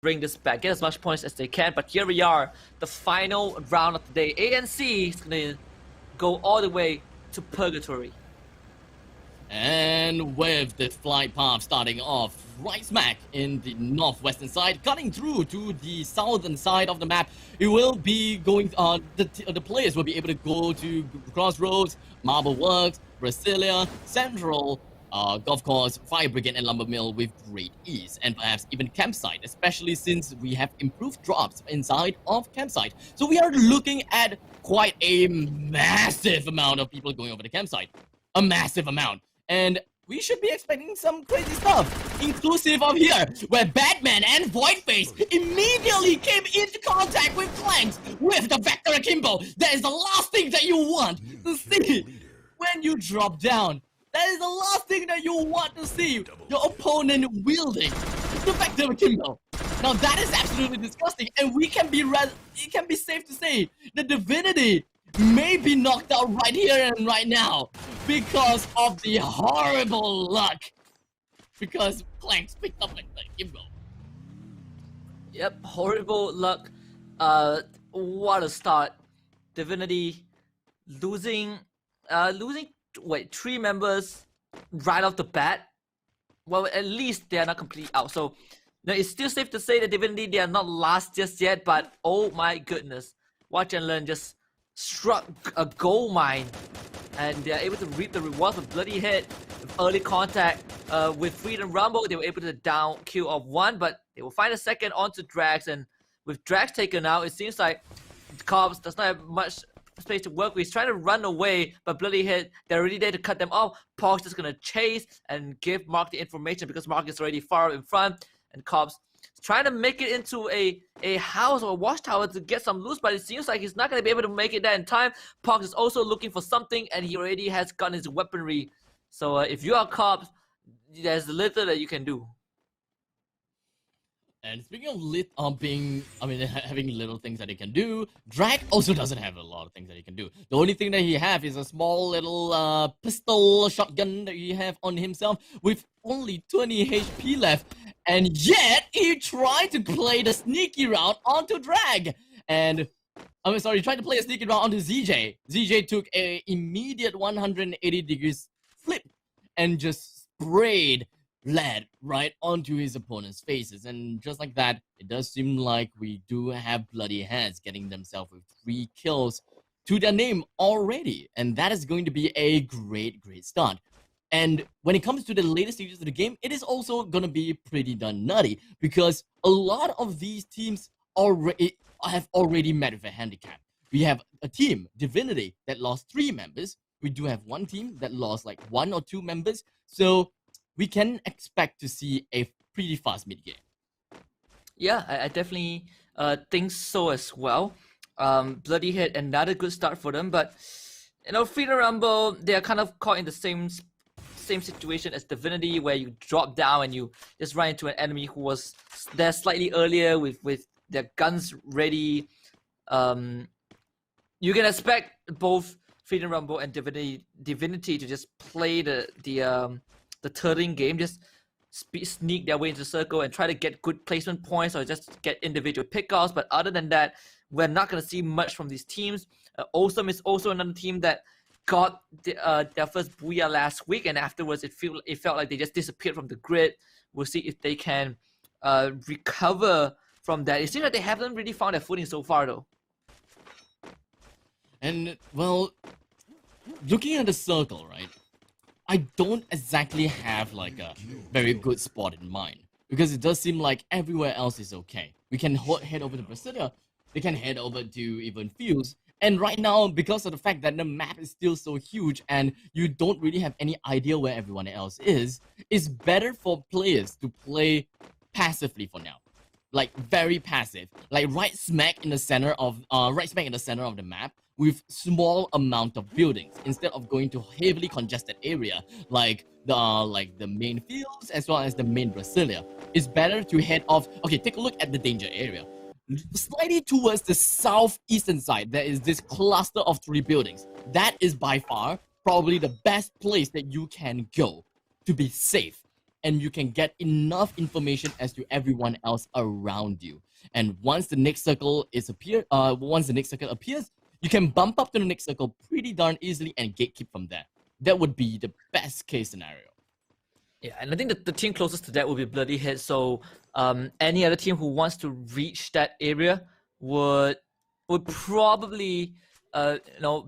bring this back, get as much points as they can. But here we are, the final round of the day. ANC is gonna go all the way to purgatory. And with the flight path starting off right smack in the northwestern side, cutting through to the southern side of the map, it will be going. The players will be able to go to Crossroads, Marble Works, Brasilia, Central, Golf Course, Fire Brigade, and Lumber Mill with great ease, and perhaps even Campsite, especially since we have improved drops inside of Campsite. So we are looking at quite a massive amount of people going over the Campsite. A massive amount. And we should be expecting some crazy stuff, inclusive of here, where Batman and Voidface immediately came into contact with Clanks with the Vector Akimbo. That is the last thing that you want to see when you drop down. That is the last thing that you want to see your opponent wielding the Vector Akimbo. Now that is absolutely disgusting, and it can be safe to say that Divinity may be knocked out right here and right now because of the horrible luck. Because Clanks picked up Vector Akimbo. Yep, horrible luck. What a start. Divinity losing 3 members right off the bat. Well, at least they are not completely out. So now it's still safe to say that Divinity, they are not last just yet, but oh my goodness. Watch and Learn just struck a gold mine, and they are able to reap the rewards of Bloody Hit with early contact. With Freedom Rumble, they were able to down kill of 1, but they will find a second onto Drax, and with Drax taken out, it seems like Cobbs does not have much space to work with. He's trying to run away, but Bloody Hit, they're already there to cut them off. Pog's just gonna chase and give Mark the information because Mark is already far in front, and Cobbs trying to make it into a house or a watchtower to get some loot, but it seems like he's not going to be able to make it there in time. Pox is also looking for something, and he already has gotten his weaponry. So if you are Cobbs, there's little that you can do. And speaking of having little things that he can do, Drag also doesn't have a lot of things that he can do. The only thing that he have is a small little pistol shotgun that he have on himself with only 20 HP left. And yet, he tried to play the sneaky route onto Drag. And, he tried to play a sneaky route onto ZJ. ZJ took an immediate 180 degrees flip and just sprayed lead right onto his opponent's faces. And just like that, it does seem like we do have Bloody Hands getting themselves with 3 kills to their name already. And that is going to be a great start. And when it comes to the later stages of the game, it is also going to be pretty darn nutty because a lot of these teams have already met with a handicap. We have a team, Divinity, that lost 3 members. We do have one team that lost like 1 or 2 members. So we can expect to see a pretty fast mid-game. Yeah, I definitely think so as well. Bloody Hit, another good start for them. But, Freedom Rumble, they are kind of caught in the same situation as Divinity, where you drop down and you just run into an enemy who was there slightly earlier with their guns ready. You can expect both Freedom Rumble and Divinity to just play the turning game, just sneak their way into the circle and try to get good placement points or just get individual pickoffs. But other than that, we're not going to see much from these teams. Awesome is also another team that got their first booyah last week, and afterwards it felt like they just disappeared from the grid. We'll see if they can recover from that. It seems like they haven't really found their footing so far, though. And, well, looking at the circle, right, I don't exactly have like a very good spot in mind because it does seem like everywhere else is okay. We can head over to Brasilia, they can head over to even Fields. And right now, because of the fact that the map is still so huge and you don't really have any idea where everyone else is, it's better for players to play passively for now. Like very passive. Like right smack in the center of the map with small amount of buildings instead of going to heavily congested area like the main fields as well as the main Brasilia. It's better to head off. Okay, take a look at the danger area. Slightly towards the southeastern side, there is this cluster of 3 buildings. That is by far probably the best place that you can go to be safe. and you can get enough information as to everyone else around you. And once the next circle appears, you can bump up to the next circle pretty darn easily and gatekeep from there. That would be the best case scenario. Yeah, and I think the team closest to that would be Bloody Head. So any other team who wants to reach that area would probably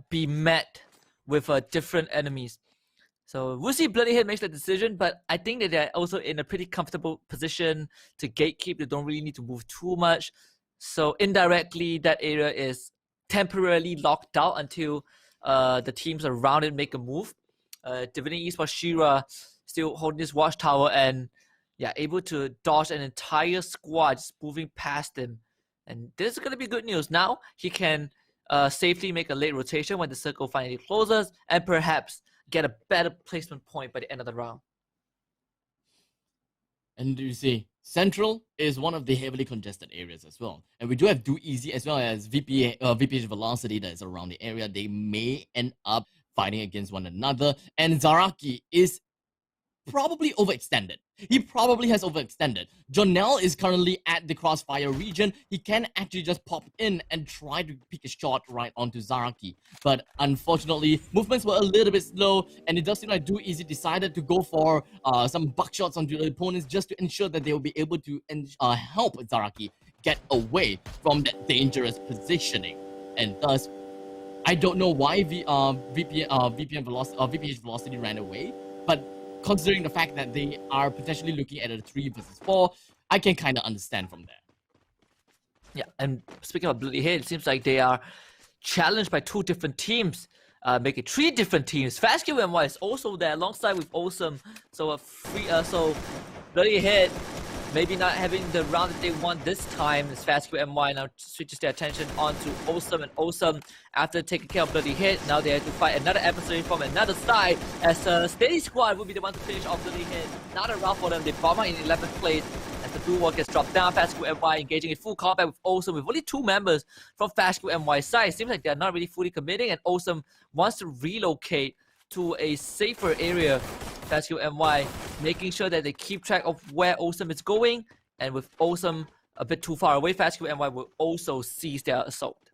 be met with different enemies. So we'll see Bloody Head makes that decision, but I think that they're also in a pretty comfortable position to gatekeep. They don't really need to move too much. So indirectly, that area is temporarily locked out until the teams around it make a move. Divinity Esports Shira still holding this watchtower and able to dodge an entire squad just moving past him. And this is going to be good news. Now he can safely make a late rotation when the circle finally closes and perhaps get a better placement point by the end of the round. And you see, Central is one of the heavily congested areas as well. And we do have Do Easy as well as VPH Velocity that is around the area. They may end up fighting against one another. And Zaraki is probably overextended. He probably has overextended. Jonel is currently at the crossfire region. He can actually just pop in and try to pick a shot right onto Zaraki. But unfortunately, movements were a little bit slow, and it does seem like Do Easy decided to go for some buckshots onto the opponents just to ensure that they will be able to help Zaraki get away from that dangerous positioning. And thus, I don't know why VPH Velocity ran away, but considering the fact that they are potentially looking at a 3 versus 4, I can kind of understand from there. Yeah, and speaking of Bloody Head, it seems like they are challenged by 2 different teams, making 3 different teams. Fastkill MY is also there alongside with Awesome. So so Bloody Head maybe not having the round that they want this time. As Fastkill MY now switches their attention onto Awesome, and Awesome, after taking care of Bloody Head, now they have to fight another adversary from another side, as Steady Squad will be the one to finish off Bloody Head. Not a round for them. They bomb out in 11th place as the blue wall gets dropped down. Fastkill MY engaging in full combat with Awesome, with only 2 members from Fastkill MY's side. It seems like they're not really fully committing, and Awesome wants to relocate to a safer area. Fastkill MY making sure that they keep track of where Awesome is going, and with Awesome a bit too far away, Fastkill MY will also cease their assault.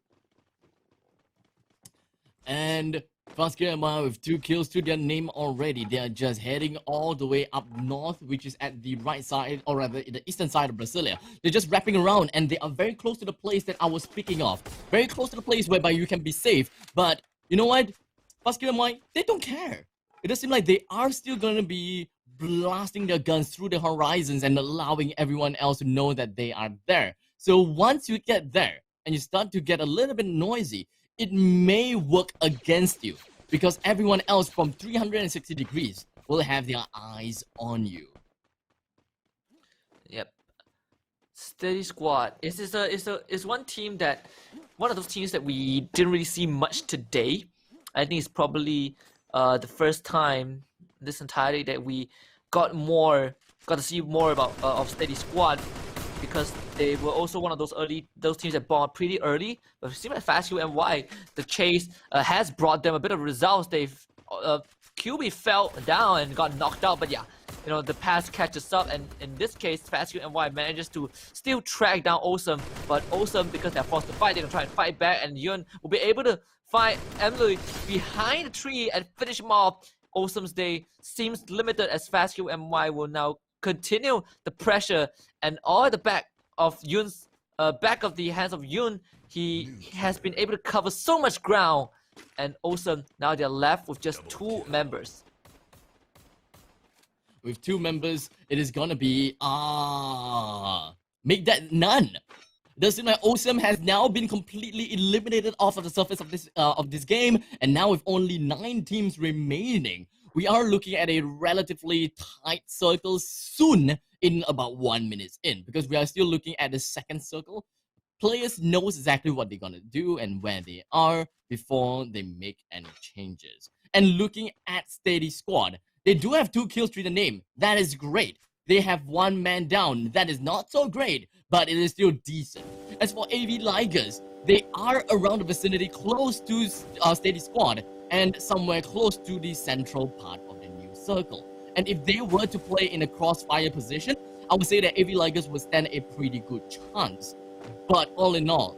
And Fastkill MY with 2 kills to their name already. They are just heading all the way up north, which is at the right side, or rather the eastern side of Brasilia. They're just wrapping around, and they are very close to the place that I was speaking of. Very close to the place whereby you can be safe. But you know what? Fastkill MY, they don't care. It does seem like they are still going to be blasting their guns through the horizons and allowing everyone else to know that they are there. So once you get there and you start to get a little bit noisy, it may work against you, because everyone else from 360 degrees will have their eyes on you. Yep. Steady Squad. It's one team that, one of those teams that we didn't really see much today. I think it's probably the first time this entirety that we got to see more about of Steady Squad, because they were also one of those teams that bombed pretty early. But it seems like Fastkill MY, the chase has brought them a bit of results. They've QB fell down and got knocked out, but yeah, you know, the pass catches up, and in this case, Fastkill MY manages to still track down Awesome, but Awesome, because they're forced to fight, they're gonna try and fight back, and Yun will be able to find Emily behind the tree and finish him off. Awesome's day seems limited, as Fastkill MY will now continue the pressure, and all the back of Yun's back of the hands of Yun, he has been able to cover so much ground, and Awesome now they're left with just 2 members. With 2 members, it is gonna be make that none. Does seem like Awesome has now been completely eliminated off of the surface of this game, and now with only 9 teams remaining, we are looking at a relatively tight circle soon, in about 1 minute in, because we are still looking at the second circle. Players knows exactly what they're gonna do and where they are before they make any changes. And looking at Steady Squad, they do have 2 kills to the name. That is great. They have 1 man down. That is not so great, but it is still decent. As for AV Ligers, they are around the vicinity close to Steady Squad and somewhere close to the central part of the new circle. And if they were to play in a crossfire position, I would say that AV Ligers would stand a pretty good chance. But all in all,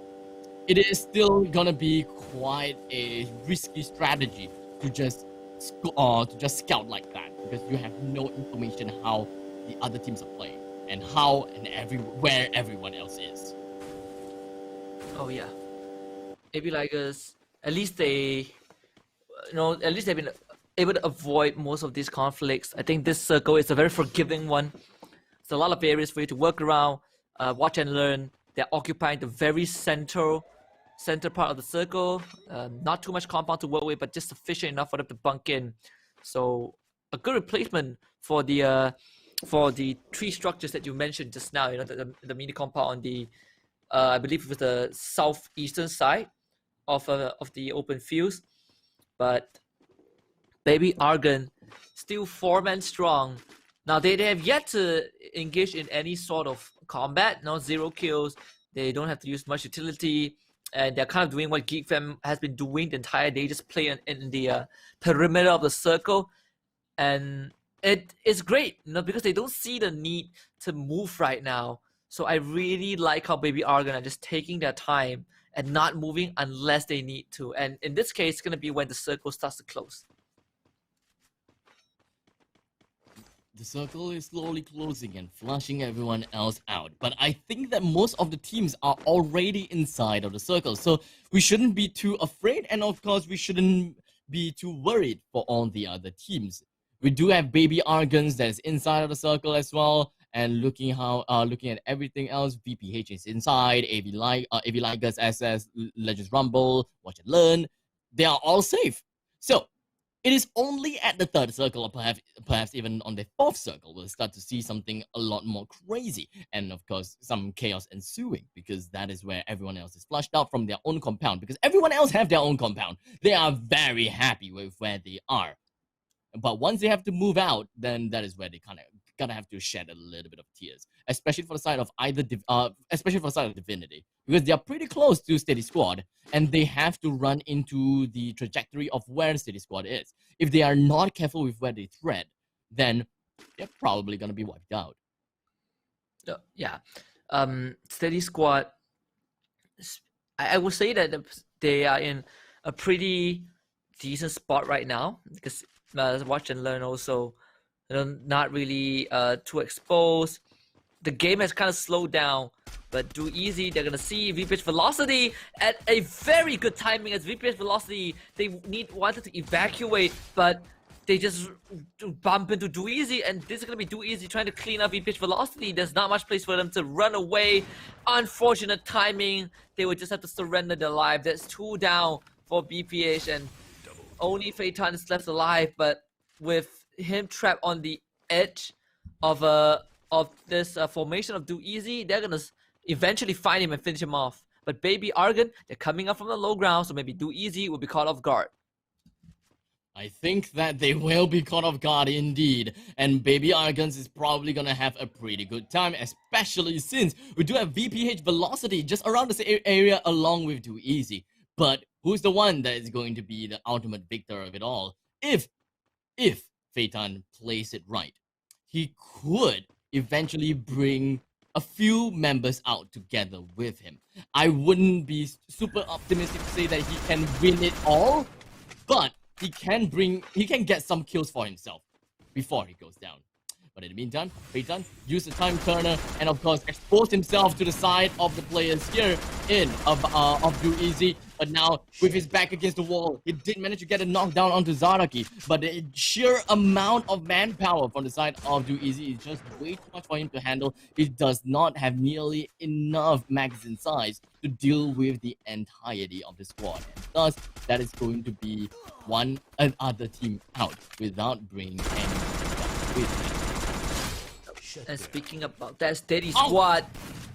it is still gonna be quite a risky strategy to just scout like that, because you have no information how the other teams are playing and how and where everyone else is. Oh yeah, AB Ligers, at least they've been able to avoid most of these conflicts. I think this circle is a very forgiving one. There's a lot of areas for you to work around, watch and learn. They're occupying the very center part of the circle. Not too much compound to work with, but just sufficient enough for them to bunk in. So a good replacement for the tree structures that you mentioned just now. You know, the mini compound on the I believe it was the southeastern side of the open fields. But Baby Argon still 4-man strong. Now they have yet to engage in any sort of combat. No, 0 kills. They don't have to use much utility, and they're kind of doing what GeekFam has been doing the entire day, just play in the perimeter of the circle, and it is great, you know, because they don't see the need to move right now. So I really like how Baby Argon are just taking their time and not moving unless they need to. And in this case, it's gonna be when the circle starts to close. The circle is slowly closing and flushing everyone else out. But I think that most of the teams are already inside of the circle. So we shouldn't be too afraid. And of course, we shouldn't be too worried for all the other teams. We do have Baby Argons that is inside of the circle as well. And looking at everything else, VPH is inside, AV Ligers, SS, Legends Rumble, Watch and Learn. They are all safe. So it is only at the third circle, or perhaps even on the fourth circle, we'll start to see something a lot more crazy. And of course, some chaos ensuing, because that is where everyone else is flushed out from their own compound. Because everyone else have their own compound. They are very happy with where they are. But once they have to move out, then that is where they kind of gonna have to shed a little bit of tears, especially for the side of Divinity, because they are pretty close to Steady Squad, and they have to run into the trajectory of where Steady Squad is. If they are not careful with where they tread, then they're probably gonna be wiped out. Yeah, Steady Squad, I would say that they are in a pretty decent spot right now, because Watch and Learn also, you know, not really too exposed. The game has kind of slowed down, but Do Easy, they're gonna see VPH Velocity at a very good timing. As VPH Velocity, they wanted to evacuate, but they just bump into Do Easy, and this is gonna be Do Easy trying to clean up VPH Velocity. There's not much place for them to run away. Unfortunate timing. They would just have to surrender their life. That's 2 down for BPH, and only Phaeton is left alive, but with him trapped on the edge of this formation of Do Easy, they're gonna eventually find him and finish him off. But Baby Argon, they're coming up from the low ground, so maybe Do Easy will be caught off guard. I think that they will be caught off guard indeed, and Baby Argons is probably gonna have a pretty good time, especially since we do have VPH Velocity just around the same area along with Do Easy. But who's the one that is going to be the ultimate victor of it all? If Phaeton plays it right, he could eventually bring a few members out together with him. I wouldn't be super optimistic to say that he can win it all, but he can get some kills for himself before he goes down. But in the meantime, Phaeton used the time turner and of course exposed himself to the side of the players here of Do Easy. But now, with his back against the wall, he did manage to get a knockdown onto Zaraki. But the sheer amount of manpower from the side of Do Easy is just way too much for him to handle. He does not have nearly enough magazine size to deal with the entirety of the squad. And thus, that is going to be one other team out without bringing anyone with him. And speaking about that, Steady Squad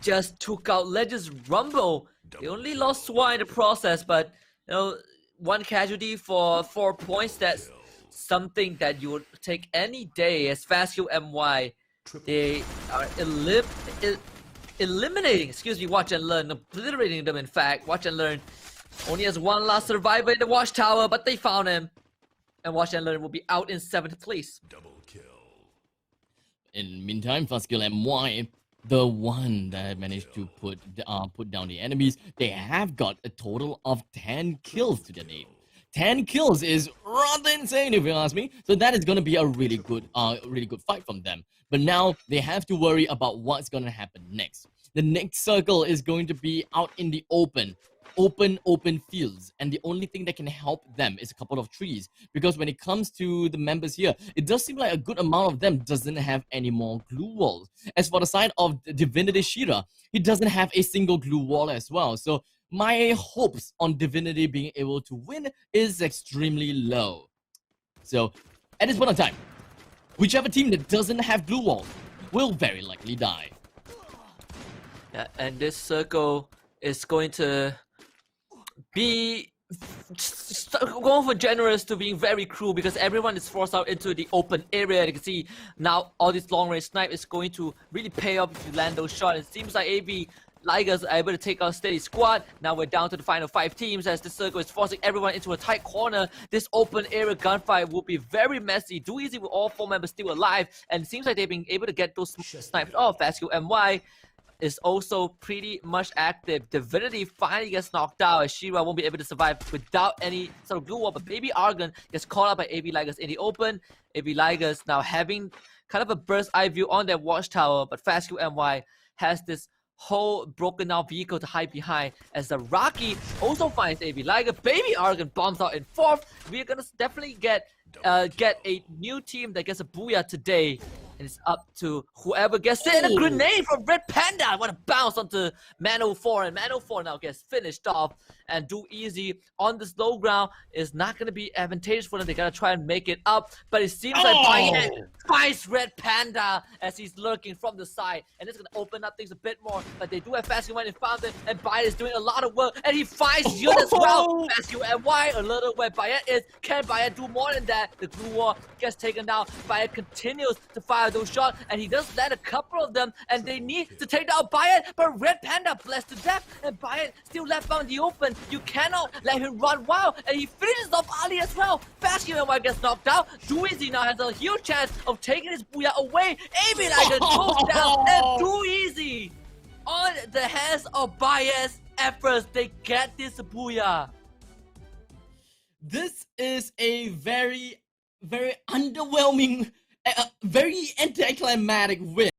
just took out Legends Rumble. They only lost Swa in the process, but you know, 1 casualty for 4 points. That's something that you would take any day. As Fastkill MY, they are eliminating, Watch and Learn, obliterating them. In fact, Watch and Learn only has 1 last survivor in the Watchtower, but they found him, and Watch and Learn will be out in 7th place. Double kill. In the meantime, Faskill MY, the one that managed to put down the enemies, they have got a total of 10 kills to their name. 10 kills is rather insane if you ask me. So that is going to be a really good fight from them. But now they have to worry about what's going to happen next. The next circle is going to be out in the open fields, and the only thing that can help them is a couple of trees, because when it comes to the members here, it does seem like a good amount of them doesn't have any more glue walls. As for the side of Divinity Shira, he doesn't have a single glue wall as well, so my hopes on Divinity being able to win is extremely low. So at this point in time, whichever team that doesn't have glue walls will very likely die. Yeah, and this circle is going to be going from generous to being very cruel, because everyone is forced out into the open area. You can see now all this long range snipe is going to really pay off if you land those shots. It seems like AB Ligers are able to take out Steady Squad. Now we're down to the final 5 teams as the circle is forcing everyone into a tight corner. This open area gunfight will be very messy. Do easy with all 4 members still alive, and it seems like they've been able to get those snipes off. Fasco MY is also pretty much active. Divinity finally gets knocked out as Shira won't be able to survive without any sort of glue wall, but Baby Argon gets caught up by AB Ligers in the open. AB Ligers now having kind of a bird's eye view on their watchtower, but Fasco MY has this whole broken down vehicle to hide behind as the Rocky also finds AB Liger. Baby Argon bombs out in 4th. We're gonna definitely get a new team that gets a booyah today. And it's up to whoever gets it. And a grenade from Red Panda. I want to bounce onto Man04. And Man04 now gets finished off. And Do Easy on this low ground is not going to be advantageous for them. They got to try and make it up. But it seems like Bayet finds Red Panda as he's lurking from the side. And it's going to open up things a bit more. But they do have Fascu in fountain. And Bayet is doing a lot of work. And he finds Yun as well. Fascu and Y a little where Bayet is. Can Bayet do more than that? The glue wall gets taken down. Bayet continues to fire those shots, and he does land a couple of them, and they need to take down Bayet, but Red Panda blessed to death, and Bayet still left out in the open. You cannot let him run wild, and he finishes off Ali as well. Fascu and Y gets knocked out. Dooeasy now has a huge chance of taking his booyah away. AB Liger goes down, and Dooeasy on the hands of Bayet's efforts, they get this booyah. This is a very underwhelming, very anticlimactic win.